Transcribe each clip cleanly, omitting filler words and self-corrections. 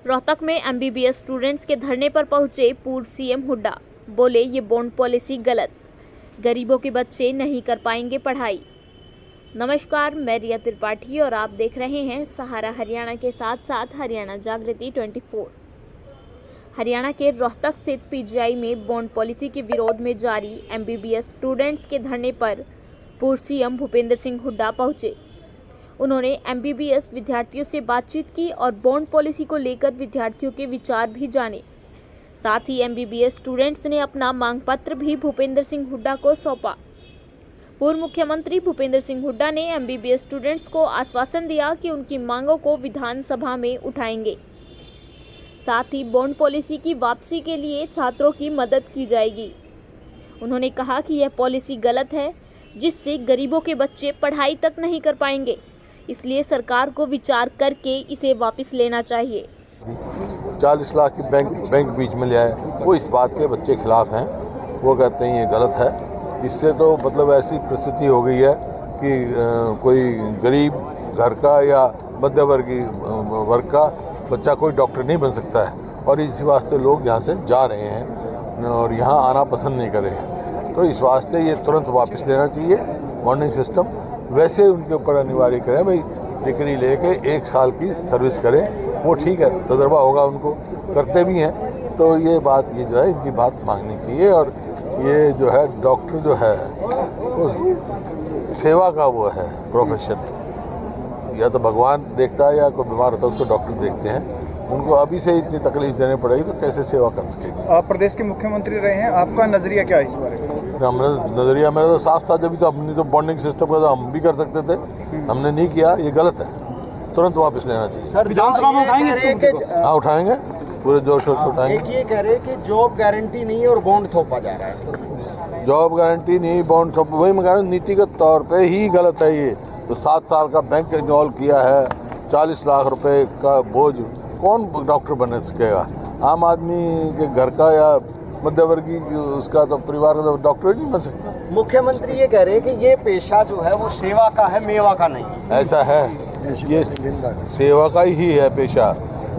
रोहतक में MBBS students के धरने पर पहुंचे पूर्व सीएम हुड्डा। बोले ये बॉन्ड पॉलिसी गलत, गरीबों के बच्चे नहीं कर पाएंगे पढ़ाई। नमस्कार, मैं रिया त्रिपाठी और आप देख रहे हैं सहारा हरियाणा के साथ साथ हरियाणा जागृति 24। हरियाणा के रोहतक स्थित पीजीआई में बॉन्ड पॉलिसी के विरोध में जारी एमबीबीएस स्टूडेंट्स के धरने पर पूर्व सीएम भूपेंद्र सिंह हुड्डा पहुंचे। उन्होंने एमबीबीएस विद्यार्थियों से बातचीत की और बॉन्ड पॉलिसी को लेकर विद्यार्थियों के विचार भी जाने। साथ ही एमबीबीएस स्टूडेंट्स ने अपना मांग पत्र भी भूपेंद्र सिंह हुड्डा को सौंपा। पूर्व मुख्यमंत्री भूपेंद्र सिंह हुड्डा ने एमबीबीएस स्टूडेंट्स को आश्वासन दिया कि उनकी मांगों को विधानसभा में उठाएंगे। साथ ही बॉन्ड पॉलिसी की वापसी के लिए छात्रों की मदद की जाएगी। उन्होंने कहा कि यह पॉलिसी गलत है, जिससे गरीबों के बच्चे पढ़ाई तक नहीं कर पाएंगे, इसलिए सरकार को विचार करके इसे वापस लेना चाहिए। 40 लाख की बैंक बीच में ले आए, वो इस बात के बच्चे खिलाफ हैं। वो कहते हैं ये गलत है। इससे तो मतलब ऐसी परिस्थिति हो गई है कि कोई गरीब घर का या मध्यवर्गीय वर्ग का बच्चा कोई डॉक्टर नहीं बन सकता है, और इसी वास्ते लोग यहाँ से जा रहे हैं और यहाँ आना पसंद नहीं कर रहे हैं। तो इस वास्ते ये तुरंत वापस लेना चाहिए बॉन्डिंग सिस्टम। वैसे उनके ऊपर अनिवार्य करें, भाई डिग्री लेके 1 साल की सर्विस करें, वो ठीक है, तजर्बा होगा उनको, करते भी हैं। तो ये बात ये जो है इनकी बात मांगनी चाहिए। और ये जो है डॉक्टर जो है वो सेवा का वो है प्रोफेशन, या तो भगवान देखता है या कोई बीमार होता है उसको डॉक्टर देखते हैं। उनको अभी से इतनी तकलीफ देनी पड़ेगी तो कैसे सेवा कर सकेगी। आप प्रदेश के मुख्यमंत्री रहे हैं, आपका नजरिया क्या है इस बारे में? नजरिया मेरा तो साफ था, जब तो हमने तो बॉन्डिंग सिस्टम का तो हम भी कर सकते थे, हमने नहीं किया। ये गलत है, तुरंत वापस लेना चाहिए। सर, विधानसभा में उठाएंगे? हाँ, उठाएंगे, पूरे जोश से उठाएंगे। ये कह रहे कि जॉब गारंटी नहीं है और बॉन्ड थोपा जा रहा है। जॉब गारंटी नहीं, बॉन्ड थोप, वही मैं कह रहा हूँ, नीतिगत तौर पे ही गलत है। ये तो 7 साल का बैंक इन्वॉल्व किया है, 40 लाख रुपए का बोझ कौन डॉक्टर बन सकेगा? आम आदमी के घर का या मध्यवर्गीय उसका तो परिवार का तो डॉक्टर नहीं बन सकता। मुख्यमंत्री ये कह रहे हैं कि ये पेशा जो है वो सेवा का है, मेवा का नहीं। ऐसा है, ये सेवा का ही है पेशा।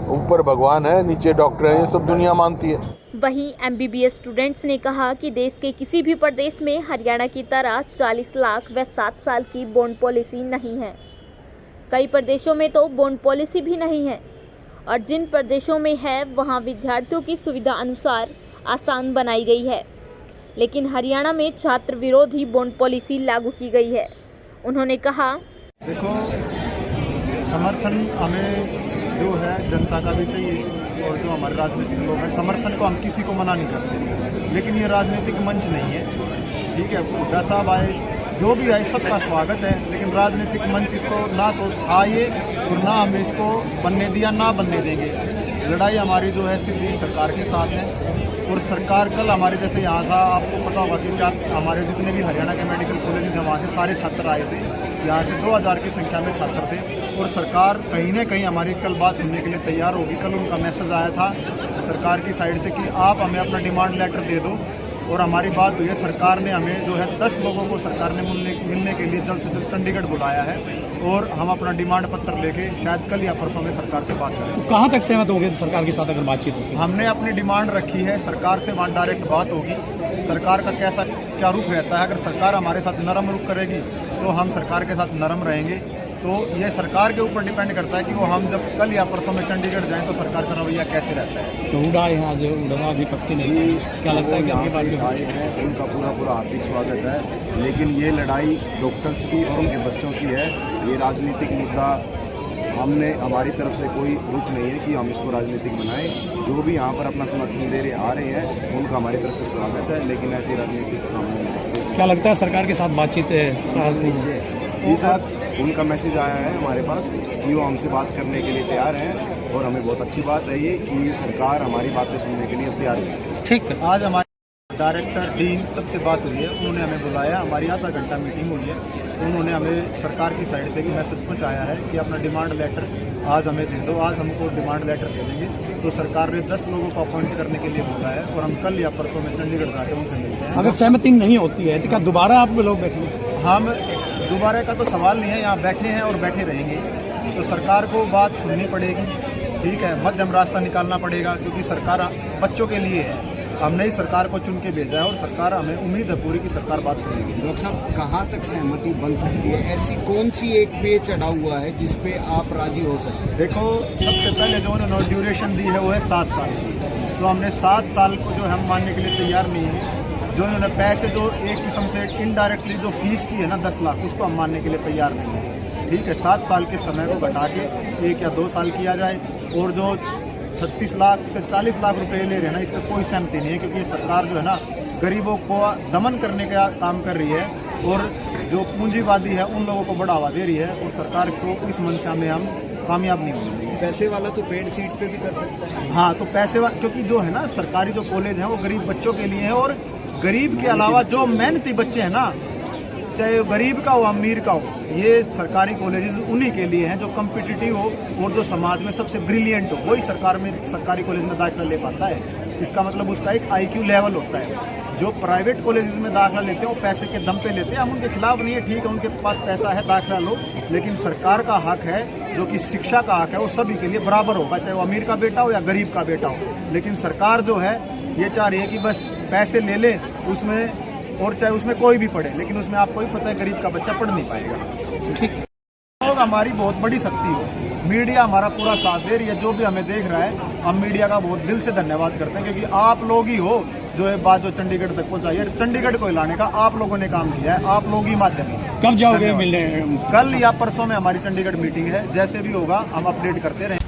ऊपर भगवान है, नीचे डॉक्टर है, ये सब दुनिया मानती है। वहीं एमबीबीएस स्टूडेंट्स ने कहा कि देश के किसी भी प्रदेश में हरियाणा की तरह 40 लाख व 7 साल की बॉन्ड पॉलिसी नहीं है। कई प्रदेशों में तो बॉन्ड पॉलिसी भी नहीं है, और जिन प्रदेशों में है वहां विद्यार्थियों की सुविधा अनुसार आसान बनाई गई है। लेकिन हरियाणा में छात्र विरोधी बॉन्ड पॉलिसी लागू की गई है। उन्होंने कहा, देखो, समर्थन हमें जो है जनता का भी चाहिए, और जो हमारे राजनीतिक लोग हैं, समर्थन को हम किसी को मना नहीं करते, लेकिन ये राजनीतिक मंच नहीं है। ठीक है, हुड्डा साहब आए, जो भी आए, सबका स्वागत है, लेकिन राजनीतिक मंच इसको ना तो आए और ना हमें इसको बनने दिया, ना बनने देंगे। लड़ाई हमारी जो है सीधी सरकार के साथ है, और सरकार कल हमारे जैसे यहाँ था, आपको पता होगा कि हमारे जितने भी हरियाणा के मेडिकल कॉलेज हैं वहाँ से सारे छात्र आए थे। यहाँ से 2000 की संख्या में छात्र थे, और सरकार कहीं ना कहीं हमारी कल बात सुनने के लिए तैयार होगी। कल उनका मैसेज आया था सरकार की साइड से कि आप हमें अपना डिमांड लेटर दे दो, और हमारी बात हुई है। सरकार ने हमें जो है 10 लोगों को सरकार ने मिलने के लिए जल्द से जल्द चंडीगढ़ बुलाया है, और हम अपना डिमांड पत्र लेके शायद कल या परसों में सरकार से बात करें। तो कहाँ तक सहमत होंगे सरकार के साथ अगर बातचीत होगी? हमने अपनी डिमांड रखी है, सरकार से वहाँ डायरेक्ट बात होगी। सरकार का क्या रुख रहता है, अगर सरकार हमारे साथ नरम रुख करेगी तो हम सरकार के साथ नरम रहेंगे। तो ये सरकार के ऊपर डिपेंड करता है कि वो हम जब कल या परसों में चंडीगढ़ जाएं तो सरकार का रवैया कैसे रहता है। तो हुड्डा यहाँ जो हुड्डा विपक्ष की नहीं, क्या लगता है कि आपकी पार्टी आए हैं, उनका पूरा हार्दिक स्वागत है। लेकिन ये लड़ाई डॉक्टर्स की और उनके बच्चों की है, ये राजनीतिक मुद्दा हमने हमारी तरफ से कोई रुख नहीं है कि हम इसको राजनीतिक बनाएं। जो भी यहाँ पर अपना समर्थन दे रहे आ रहे हैं उनका हमारी तरफ से स्वागत है, लेकिन ऐसी राजनीतिक काम नहीं चाहते। क्या लगता है सरकार के साथ बातचीत जी सर, उनका मैसेज आया है हमारे पास कि वो हमसे बात करने के लिए तैयार हैं, और हमें बहुत अच्छी बात है ये कि सरकार हमारी बातें सुनने के लिए तैयार है। ठीक है, आज हमारे डायरेक्टर डीन सबसे बात हुई है, उन्होंने हमें बुलाया, हमारी आधा घंटा मीटिंग हुई है। तो उन्होंने हमें सरकार की साइड से एक मैसेज पहुँचाया है कि अपना डिमांड लेटर आज हमें दे दो। आज हमको डिमांड लेटर दे देंगे तो सरकार ने 10 लोगों को अपॉइंट करने के लिए बोला है, और हम कल या परसों में चंडीगढ़ जाकर उनसे मिलते हैं। अगर सहमति नहीं होती है तो क्या दोबारा आप लोग बैठेंगे? हम दोबारा का तो सवाल नहीं है, यहाँ बैठे हैं और बैठे रहेंगे। तो सरकार को बात सुननी पड़ेगी, ठीक है, मध्यम रास्ता निकालना पड़ेगा, क्योंकि सरकार बच्चों के लिए है। हमने ही सरकार को चुन के भेजा है और सरकार, हमें उम्मीद है पूरी की सरकार बात सुनेगी। डॉक्टर साहब, कहाँ तक सहमति बन सकती है? ऐसी कौन सी एक पे चढ़ा हुआ है जिस पे आप राजी हो सकते हैं? देखो, सबसे पहले जो उन्होंने ड्यूरेशन दी है वो है 7 साल की, तो हमने 7 साल को जो हम मानने के लिए तैयार नहीं है। जो इन्होंने पैसे जो एक किस्म से इनडायरेक्टली जो फीस की है ना 10 लाख, उसको हम मानने के लिए तैयार नहीं है। ठीक है, 7 साल के समय को घटा के 1 या 2 साल किया जाए, और जो 36 लाख से 40 लाख रुपए ले रहे हैं ना, इस पर कोई सहमति नहीं है, क्योंकि ये सरकार जो है ना गरीबों को दमन करने का काम कर रही है, और जो पूंजीवादी है उन लोगों को बढ़ावा दे रही है, और सरकार को इस मंशा में हम कामयाब नहीं होंगे। पैसे वाला तो पेड सीट पे भी कर सकता है। हाँ, तो पैसे वाला, क्योंकि जो है ना सरकारी जो कॉलेज है वो गरीब बच्चों के लिए है, और गरीब के अलावा जो मेहनती बच्चे हैं ना, चाहे गरीब का हो अमीर का हो, ये सरकारी कॉलेजेस उन्हीं के लिए हैं जो कम्पिटिटिव हो और जो समाज में सबसे ब्रिलियंट हो, वही सरकारी कॉलेज में दाखिला ले पाता है। इसका मतलब उसका एक IQ लेवल होता है। जो प्राइवेट कॉलेजेस में दाखिला लेते हैं वो पैसे के दम पे लेते हैं, हम उनके खिलाफ नहीं है, ठीक है, उनके पास पैसा है, दाखिला लो, लेकिन सरकार का हक है, जो कि शिक्षा का हक है, वो सभी के लिए बराबर होगा, चाहे वो अमीर का बेटा हो या गरीब का बेटा हो। लेकिन सरकार जो है ये चाह रही है कि बस पैसे ले ले उसमें, और चाहे उसमें कोई भी पढ़े, लेकिन उसमें आपको ही पता है गरीब का बच्चा पढ़ नहीं पाएगा। ठीक, लोग हमारी बहुत बड़ी शक्ति हो, मीडिया हमारा पूरा साथ दे रही है। जो भी हमें देख रहा है, हम मीडिया का बहुत दिल से धन्यवाद करते हैं, क्योंकि आप लोग ही हो जो ये बात जो चंडीगढ़ तक पहुंचाई है। चंडीगढ़ को हिलाने का आप लोगों ने काम किया है, आप लोग ही माध्यम है। कब जाओगे मिलने? कल या परसों में हमारी चंडीगढ़ मीटिंग है, जैसे भी होगा हम अपडेट करते रहें।